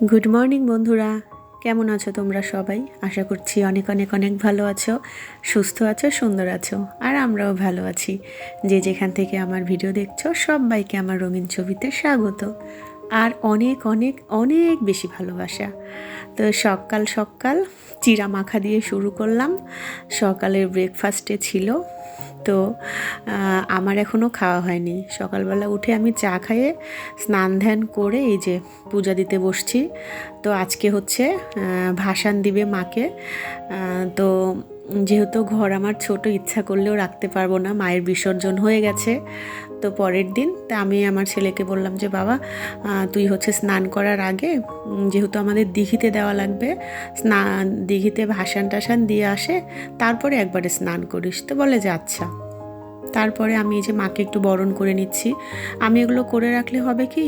Good morning বন্ধুরা, কেমন আছো তোমরা সবাই? আশা করছি অনেক অনেক অনেক ভালো আছো, সুস্থ আছো, সুন্দর আছো। আর আমরাও ভালো আছি। যে যেখান থেকে আমার ভিডিও দেখছো সবাইকে আমার রঙিন ছবিতে স্বাগত আর অনেক অনেক অনেক বেশি ভালোবাসা। তো সকাল সকাল চিরা মাখা দিয়ে শুরু করলাম। সকালের ব্রেকফাস্টে ছিল তো আমার এখনও খাওয়া হয়নি। সকালবেলা উঠে আমি চা খাইয়ে স্নান ধ্যান করে এই যে পূজা দিতে বসছি। তো আজকে হচ্ছে ভাসান দিবে মাকে। তো যেহেতু ঘর আমার ছোট, ইচ্ছা করলেও রাখতে পারবো না, মায়ের বিসর্জন হয়ে গেছে। তো পরের দিন তা আমি আমার ছেলেকে বললাম যে বাবা তুই হচ্ছে স্নান করার আগে যেহেতু আমাদের দিঘিতে দেওয়া লাগবে, দিঘিতে ভাসান টাসান দিয়ে আসে, তারপরে একবারে স্নান করিস। তো বলে যে আচ্ছা। তারপরে আমি এই যে মাকে একটু বরণ করে নিচ্ছি। আমি এগুলো করে রাখলে হবে কি,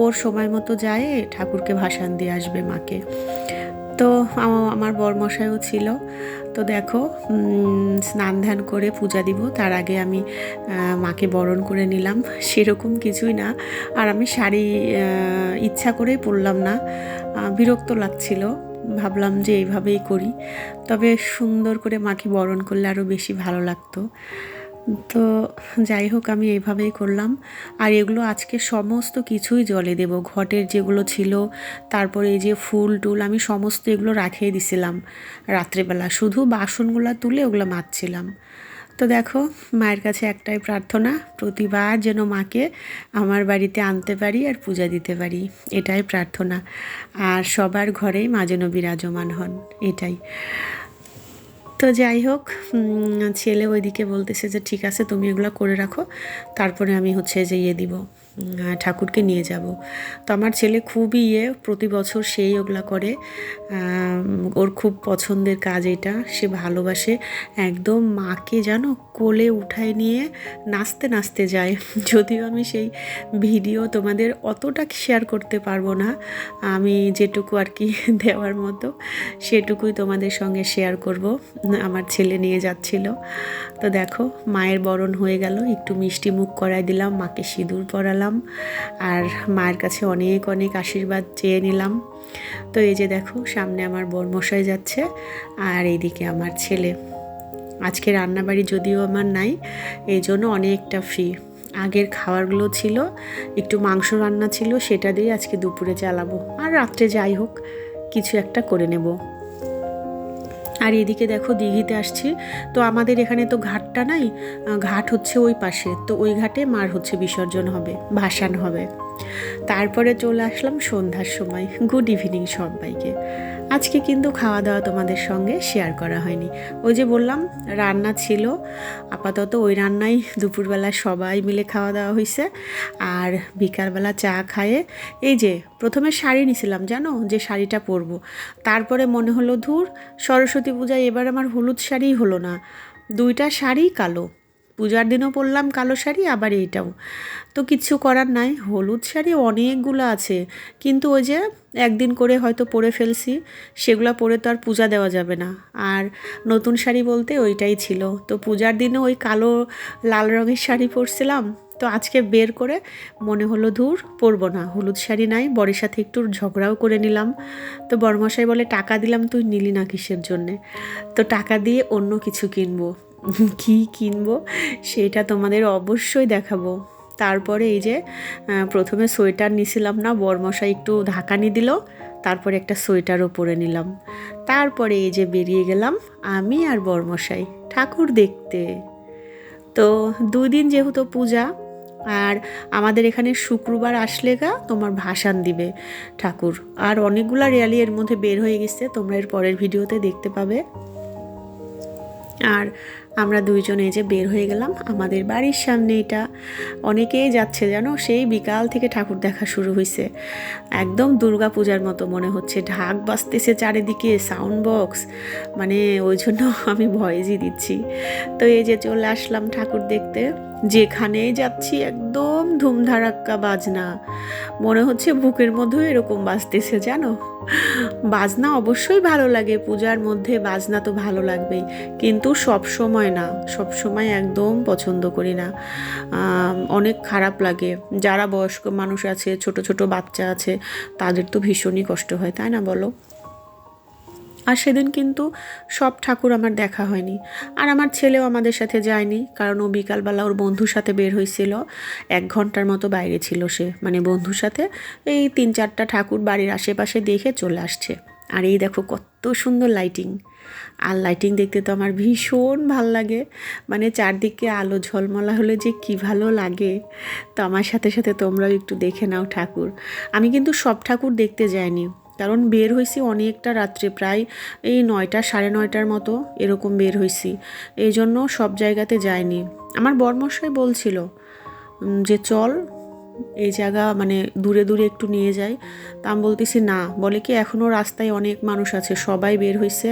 ওর সময় মতো যায় ঠাকুরকে ভাসান দিয়ে আসবে মাকে। তো আমার বরমশাইও ছিল। তো দেখো স্নান ধ্যান করে পূজা দিব, তার আগে আমি মাকে বরণ করে নিলাম। সেরকম কিছুই না, আর আমি শাড়ি ইচ্ছা করেই পরলাম না, বিরক্ত লাগছিল। ভাবলাম যে এইভাবেই করি, তবে সুন্দর করে মাকে বরণ করলে আরও বেশি ভালো লাগতো। তো যাই হোক, আমি এইভাবেই করলাম। আর এগুলো আজকে সমস্ত কিছুই জলে দেব, ঘটের যেগুলো ছিল, তারপরে এই যে ফুল টুল আমি সমস্ত এগুলো রাখিয়ে দিছিলাম রাত্রেবেলা, শুধু বাসনগুলো তুলে ওগুলো মাজছিলাম। তো দেখো, মায়ের কাছে একটাই প্রার্থনা, প্রতিবার যেন মাকে আমার বাড়িতে আনতে পারি আর পূজা দিতে পারি, এটাই প্রার্থনা। আর সবার ঘরেই মা যেন বিরাজমান হন, এটাই। তো যাই হোক, ছেলে ওইদিকে বলতেছে যে ঠিক আছে তুমি এগুলো করে রাখো, তারপরে আমি হচ্ছে যে দিব, ঠাকুরকে নিয়ে যাব। তো আমার ছেলে খুবই প্রতি বছর সেই ওগুলা করে। ওর খুব পছন্দের কাজ এটা, সে ভালোবাসে একদম মাকে যেন কোলে উঠায় নিয়ে নাচতে নাচতে যায়। যদিও আমি সেই ভিডিও তোমাদের অতটা শেয়ার করতে পারবো না, আমি যেটুকু আর কি দেওয়ার মতো সেটুকুই তোমাদের সঙ্গে শেয়ার করব। আমার ছেলে নিয়ে যাচ্ছিল। তো দেখো, মায়ের বরণ হয়ে গেল, একটু মিষ্টি মুখ করাই দিলাম, মাকে সিঁদুর পরালাম, আর মায়ের কাছে অনেক অনেক আশীর্বাদ চেয়ে নিলাম। তো এই যে দেখো, সামনে আমার বরমশাই যাচ্ছে, আর এইদিকে আমার ছেলে। আজকে রান্নাবাড়ি যদিও আমার নাই, এই জন্য অনেকটা ফ্রি। আগের খাবারগুলো ছিল, একটু মাংস রান্না ছিল, সেটা দিয়ে আজকে দুপুরে চালাবো, আর রাত্রে যাই হোক কিছু একটা করে নেব। আর এদিকে দেখো, দিঘিতে আসছি। তো আমাদের এখানে তো ঘাটটা নাই, ঘাট হচ্ছে ওই পাশে, তো ওই ঘাটে মার হচ্ছে বিসর্জন হবে, ভাসান হবে। তারপরে চলে আসলাম সন্ধ্যার সময়। গুড ইভিনিং সবাইকে। আজকে কিন্তু খাওয়া দাওয়া তোমাদের সঙ্গে শেয়ার করা হয়নি, ওই যে বললাম রান্না ছিল, আপাতত ওই রান্নাই দুপুরবেলা সবাই মিলে খাওয়া দাওয়া হয়েছে। আর বিকালবেলা চা খায়ে এই যে প্রথমে শাড়ি নিছিলাম, জানো, যে শাড়িটা পরবো, তারপরে মনে হলো ধুর, সরস্বতী পূজায় এবার আমার হলুদ শাড়িই হলো না, দুইটা শাড়ি কালো। পূজার দিনও পরলাম কালো শাড়ি, আবার এইটাও। তো কিচ্ছু করার নাই, হলুদ শাড়ি অনেকগুলো আছে, কিন্তু ওই যে একদিন করে হয়তো পরে ফেলছি, সেগুলো পরে তো আর পূজা দেওয়া যাবে না। আর নতুন শাড়ি বলতে ওইটাই ছিল। তো পূজার দিনে ওই কালো লাল রঙের শাড়ি পরছিলাম, তো আজকে বের করে মনে হলো ধুর, পরবো না, হলুদ শাড়ি নাই। বরের সাথে একটু ঝগড়াও করে নিলাম। তো বরমশাই বলে টাকা দিলাম, তুই নিলি না কিসের জন্যে? তো টাকা দিয়ে অন্য কিছু কিনবো। কী কিনবো সেটা তোমাদের অবশ্যই দেখাবো। তারপরে এই যে প্রথমে সোয়েটার নিছিলাম না, বরমশাই একটু ঢাকানি দিল, তারপরে একটা সোয়েটারও পরে নিলাম। তারপরে এই যে বেরিয়ে গেলাম আমি আর বরমশাই ঠাকুর দেখতে। তো 2 দিন যেহেতু পূজা, আর আমাদের এখানে শুক্রবার আসলে তোমার ভাসান দিবে ঠাকুর, আর অনেকগুলা র্যালি এর মধ্যে বের হয়ে গেছে, তোমরা এর পরের ভিডিওতে দেখতে পাবে। আর আমরা দুইজনে যে বের হয়ে গেলাম আমাদের বাড়ির সামনে, এটা অনেকেই যাচ্ছে জানো, সেই বিকাল থেকে ঠাকুর দেখা শুরু হয়েছে, একদম দুর্গা পূজার মতো মনে হচ্ছে, ঢাক বাজতেছে চারিদিকে, সাউন্ড বক্স, মানে ওই জন্য আমি ভয়েসই দিচ্ছি। তো এই যে চলে আসলাম ঠাকুর দেখতে। যেখানেই যাচ্ছি একদম ধুমধারাক্কা বাজনা, মনে হচ্ছে বুকের মধ্যেও এরকম বাজতেছে জানো। বাজনা অবশ্যই ভালো লাগে, পূজার মধ্যে বাজনা তো ভালো লাগবেই, কিন্তু সব সময় না, সব সময় একদম পছন্দ করি না। অনেক খারাপ লাগে, যারা বয়স্ক মানুষ আছে, ছোট ছোট বাচ্চা আছে, তাদের তো ভীষণই কষ্ট হয়, তাই না বলো। আর সেদিন কিন্তু সব ঠাকুর আমার দেখা হয়নি, আর আমার ছেলেও আমাদের সাথে যায়নি, কারণ ও বিকালবেলা ওর বন্ধুর সাথে বের হয়েছিল। 1 ঘন্টার মতো বাইরে ছিল সে, মানে বন্ধুর সাথে। এই 3-4টা ঠাকুর বাড়ির আশেপাশে দেখে চলে আসছে। আর এই দেখো কত সুন্দর লাইটিং, আর লাইটিং দেখতে তো আমার ভীষণ ভাল লাগে, মানে চারদিকে আলো ঝলমলা হলে যে কি ভালো লাগে। তো আমার সাথে সাথে তোমরাও একটু দেখে নাও ঠাকুর। আমি কিন্তু সব ঠাকুর দেখতে যাইনি, কারণ বের হয়েছি অনেকটা রাত্রে, প্রায় এই 9টা 9:30টার মতো এরকম বের হয়েছি, এই জন্য সব জায়গাতে যাইনি। আমার বরমশাই বলছিল যে চল এই জায়গা, মানে দূরে দূরে একটু নিয়ে যাই। তা আমি বলতেছি না, বলে কি এখনও রাস্তায় অনেক মানুষ আছে, সবাই বের হয়েছে,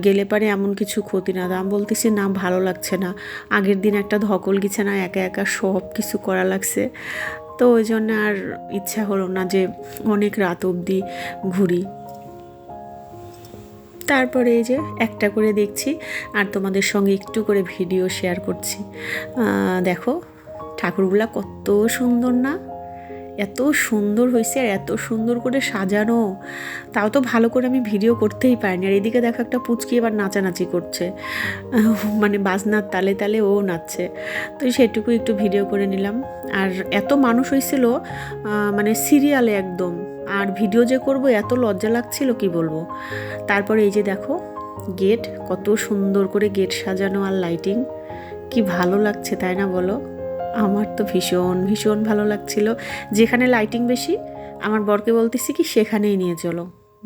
গেলে পারে এমন কিছু ক্ষতি না। তা আমি বলতেছি না, ভালো লাগছে না, আগের দিন একটা ধকল গেছে না, একা একা সব কিছু করা লাগছে, তো ওই জন্য আর ইচ্ছা হলো না যে অনেক রাত অবধি ঘুরি। তারপরে এই যে একটা করে দেখছি, আর তোমাদের সঙ্গে একটু করে ভিডিও শেয়ার করছি। দেখো ঠাকুরগুলা কত সুন্দর না, এত সুন্দর হয়েছে, আর এত সুন্দর করে সাজানো, তাও তো ভালো করে আমি ভিডিও করতেই পারিনি। আর এদিকে দেখো একটা পুচকি এবার নাচানাচি করছে, মানে বাজনার তালে তালে ও নাচছে, তো সেটুকু একটু ভিডিও করে নিলাম। আর এত মানুষ হয়েছিল, মানে সিরিয়ালে একদম, আর ভিডিও যে করব এত লজ্জা লাগছিল কি বলবো। তারপরে এই যে দেখো গেট, কত সুন্দর করে গেট সাজানো, আর লাইটিং, কি ভালো লাগছে তাই না বলো। আমার তো ভীষণ ভীষণ ভালো লাগছিল। যেখানে লাইটিং বেশি, আমার বরকে বলতেছি কি সেখানেই নিয়ে চলো,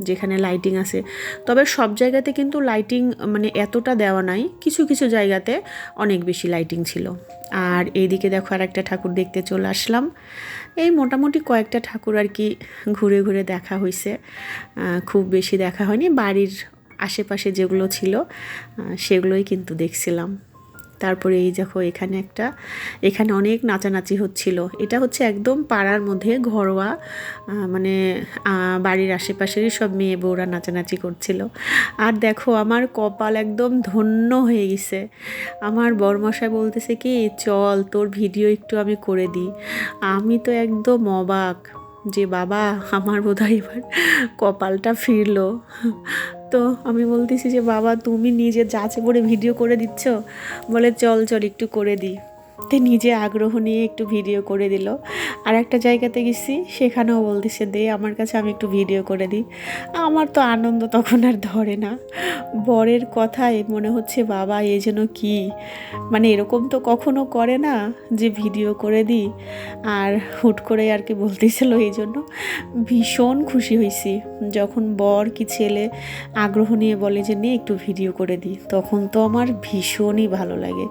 যেখানে লাইটিং আছে। তবে সব জায়গাতে কিন্তু লাইটিং মানে এতটা দেওয়া নাই, কিছু কিছু জায়গাতে অনেক বেশি লাইটিং ছিল। আর এইদিকে দেখো আর একটা ঠাকুর দেখতে চলে আসলাম। এই মোটামুটি কয়েকটা ঠাকুর আর কি ঘুরে ঘুরে দেখা হয়েছে, খুব বেশি দেখা হয়নি। বাড়ির আশেপাশে যেগুলো ছিল সেগুলোই কিন্তু দেখছিলাম। তারপরে এই দেখো এখানে অনেক নাচানাচি হচ্ছিল। এটা হচ্ছে একদম পাড়ার মধ্যে ঘরোয়া, মানে বাড়ির আশেপাশেরই সব মেয়ে বউরা নাচানাচি করছিল। আর দেখো আমার কপাল একদম ধন্য হয়ে গেছে। আমার বরমশাই বলতেছে কি চল তোর ভিডিও একটু আমি করে দিই। আমি তো একদম অবাক যে বাবা আমার বোধহয় এবার কপালটা ফিরলো। তো আমি বলতেছি যে বাবা তুমি নিজে যাচে পড়ে ভিডিও করে দিচ্ছ, বলে চল চল একটু করে দিই। তো নিজে আগ্রহ নিয়ে একটু ভিডিও করে দিল। আর একটা জায়গাতে গেছি, সেখানেও বলতেছে দে আমার কাছে, আমি একটু ভিডিও করে দিই। আমার তো আনন্দ তখন আর ধরে না, বরের কথায় মনে হচ্ছে বাবা এ যেন কি, মানে এরকম তো কখনো করে না যে ভিডিও করে দিই। আর হুট করে আর কি বলতেছিল, এই জন্য ভীষণ খুশি হয়েছি যখন বর কি ছেলে আগ্রহ নিয়ে বলে যে নে একটু ভিডিও করে দিই, তখন তো আমার ভীষণই ভালো লাগে।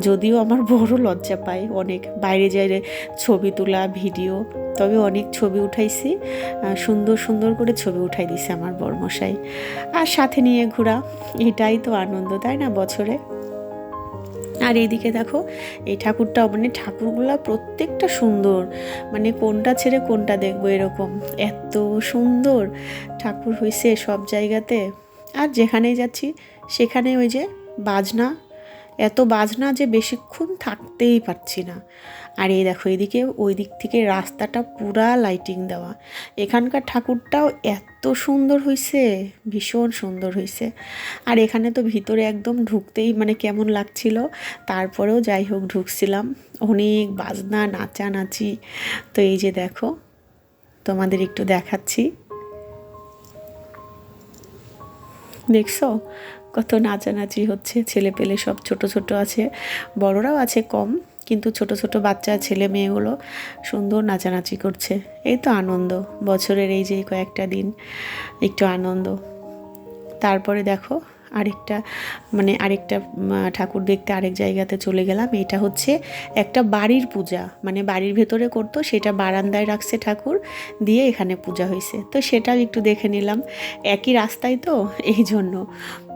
যদিও আমার বড় লজ্জা পায় অনেক, বাইরে যাইলে ছবি তোলা ভিডিও, তবে অনেক ছবি উঠাইছি, সুন্দর সুন্দর করে ছবি উঠাই দিছে আমার বরমশাই। আর সাথে নিয়ে ঘোরা, এটাই তো আনন্দ তাই না বছরে। আর এইদিকে দেখো এই ঠাকুরটাও, মানে ঠাকুরগুলা প্রত্যেকটা সুন্দর, মানে কোনটা ছেড়ে কোনটা দেখবো এরকম, এত সুন্দর ঠাকুর হয়েছে সব জায়গাতে। আর যেখানেই যাচ্ছি সেখানে ওই যে বাজনা, এত বাজনা যে বেশিক্ষণ থাকতেই পারছি না। আর এই দেখো এদিকে ওই দিক থেকে রাস্তাটা পুরা লাইটিং দেওয়া। এখানকার ঠাকুরটাও এত সুন্দর হয়েছে, ভীষণ সুন্দর হয়েছে। আর এখানে তো ভিতরে একদম ঢুকতেই মানে কেমন লাগছিল, তারপরেও যাই হোক ঢুকছিলাম। অনেক বাজনা নাচানাচি। তো এই যে দেখো তোমাদের একটু দেখাচ্ছি, দেখছো কত নাচানাচি হচ্ছে, ছেলে পেলে সব ছোট ছোট আছে, বড়রাও আছে কম, কিন্তু ছোট ছোট বাচ্চা ছেলে মেয়েগুলো সুন্দর নাচানাচি করছে। এই তো আনন্দ বছরের এই যে কয়েকটা দিন, একটু আনন্দ। তারপরে দেখো আরেকটা ঠাকুর দেখতে আরেক জায়গাতে চলে গেলাম। এটা হচ্ছে একটা বাড়ির পূজা, মানে বাড়ির ভেতরে করতো, সেটা বারান্দায় রাখছে ঠাকুর দিয়ে, এখানে পূজা হয়েছে, তো সেটাও একটু দেখে নিলাম, একই রাস্তায় তো এই জন্য।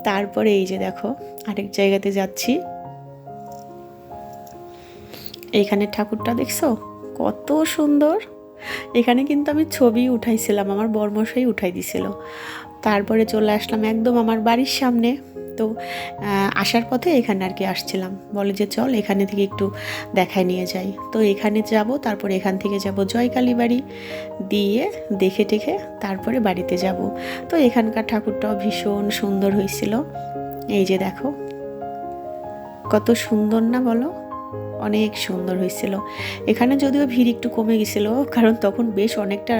তারপরে এই যে দেখো আরেক জায়গাতে যাচ্ছি, এইখানে ঠাকুরটা দেখছো কত সুন্দর। এখানে কিন্তু আমি ছবি উঠাইছিলাম, আমার বরমশাই উঠাই দিছিল। তারপরে চলে আসলাম একদম আমার বাড়ির সামনে। তো আসার পথে এখানে আর কি আসছিলাম, বলে যে চল এখানে থেকে একটু দেখায় নিয়ে যাই। তো এখানে যাব, তারপরে এখান থেকে যাব জয়কালী বাড়ি, দিয়ে দেখে টেখে তারপরে বাড়িতে যাব। তো এখানকার ঠাকুরটাও ভীষণ সুন্দর হয়েছিল। এই যে দেখো কত সুন্দর না বলো, অনেক সুন্দর হয়েছিল। এখানে যদিও ভিড় একটু কমে গেছিলো, কারণ তখন বেশ অনেকটা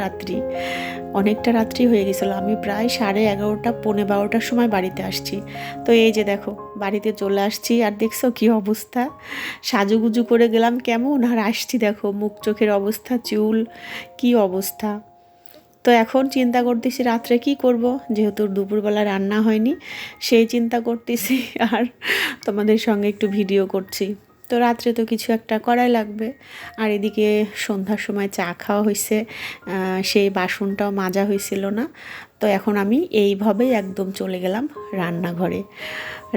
রাত্রি হয়ে গেছিলো। আমি প্রায় 11:30 12টার সময় বাড়িতে আসছি। তো এই যে দেখো বাড়িতে চলে আসছি, আর দেখছো কি অবস্থা, সাজুগুজু করে গেলাম কেমন, আর আসছি দেখো মুখ চোখের অবস্থা, চুল কি অবস্থা। তো এখন চিন্তা করতেছি রাত্রে কি করব, যেহেতু দুপুরবেলা রান্না হয়নি, সেই চিন্তা করতেছি আর তোমাদের সঙ্গে একটু ভিডিও করছি। তো রাত্রে তো কিছু একটা করাই লাগবে। আর এদিকে সন্ধ্যার সময় চা খাওয়া হয়েছে, সেই বাসনটাও মাজা হয়েছিল না। তো এখন আমি এইভাবেই একদম চলে গেলাম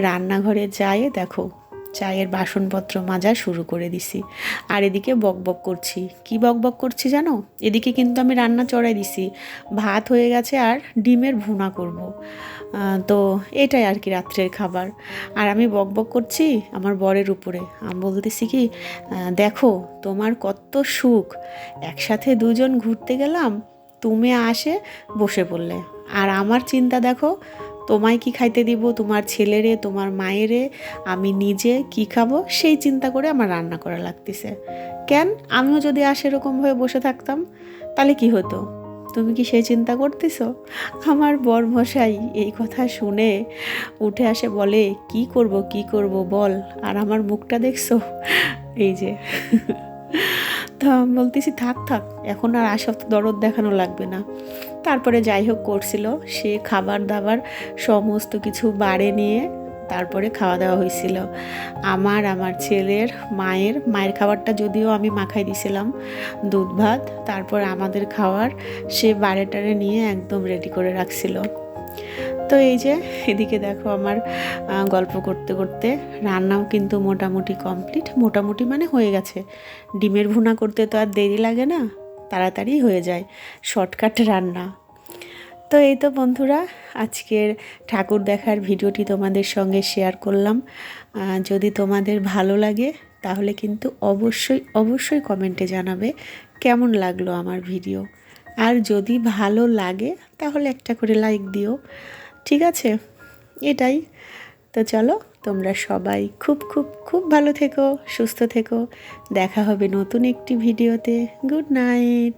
রান্নাঘরে যাই, দেখো চায়ের বাসনপত্র মাজা শুরু করে দিছি। আর এদিকে বকবক করছি, কি বকবক করছি জানো, এদিকে কিন্তু আমি রান্না চড়াই দিছি, ভাত হয়ে গেছে আর ডিমের ভুনা করব। তো এটাই আর কি রাত্রের খাবার। আর আমি বকবক করছি আমার বরের উপরে, আমি বলতেছি কি, দেখো তোমার কত সুখ, একসাথে দুজন ঘুরতে গেলাম, তুমি আসে বসে পড়লে, আর আমার চিন্তা দেখো, তোমায় কি খাইতে দিব, তোমার ছেলেরে, তোমার মায়েরে, আমি নিজে কি খাবো সেই চিন্তা করে আমার রান্না করা লাগতেছে। কেন, আমিও যদি এরকমভাবে বসে থাকতাম তাহলে কি হতো, তুমি কি সেই চিন্তা করতেছো? আমার বরমশাই এই কথা শুনে উঠে আসে, বলে কি করব বল, আর আমার মুখটা দেখছো এই যে। তো আমি বলতেছি থাক থাক, এখন আর আসা দরদ দেখানো লাগবে না। তারপরে যাই হোক করছিল, সে খাবার দাবার সমস্ত কিছু বাড়ে নিয়ে তারপরে খাওয়া দাওয়া হয়েছিল। আমার ছেলের, মায়ের খাবারটা যদিও আমি মাখাই দিছিলাম, দুধ ভাত, তারপর আমাদের খাওয়ার সে বাড়েটারে নিয়ে একদম রেডি করে রাখছিল। তো এই যে এদিকে দেখো আমার গল্প করতে করতে রান্নাও কিন্তু মোটামুটি কমপ্লিট, মোটামুটি মানে হয়ে গেছে। ডিমের ভুনা করতে তো আর দেরি লাগে না, তাড়াতাড়ি হয়ে যায়, শর্টকাট রান্না। তো এই তো বন্ধুরা, আজকের ঠাকুর দেখার ভিডিওটি তোমাদের সঙ্গে শেয়ার করলাম। যদি তোমাদের ভালো লাগে তাহলে কিন্তু অবশ্যই কমেন্টে জানাবে কেমন লাগলো আমার ভিডিও। আর যদি ভালো লাগে তাহলে একটা করে লাইক দিও, ঠিক আছে? এটাই। তো চলো, তোমরা সবাই খুব খুব খুব ভালো থেকো, সুস্থ থেকো। দেখা হবে নতুন একটি ভিডিওতে। Good night.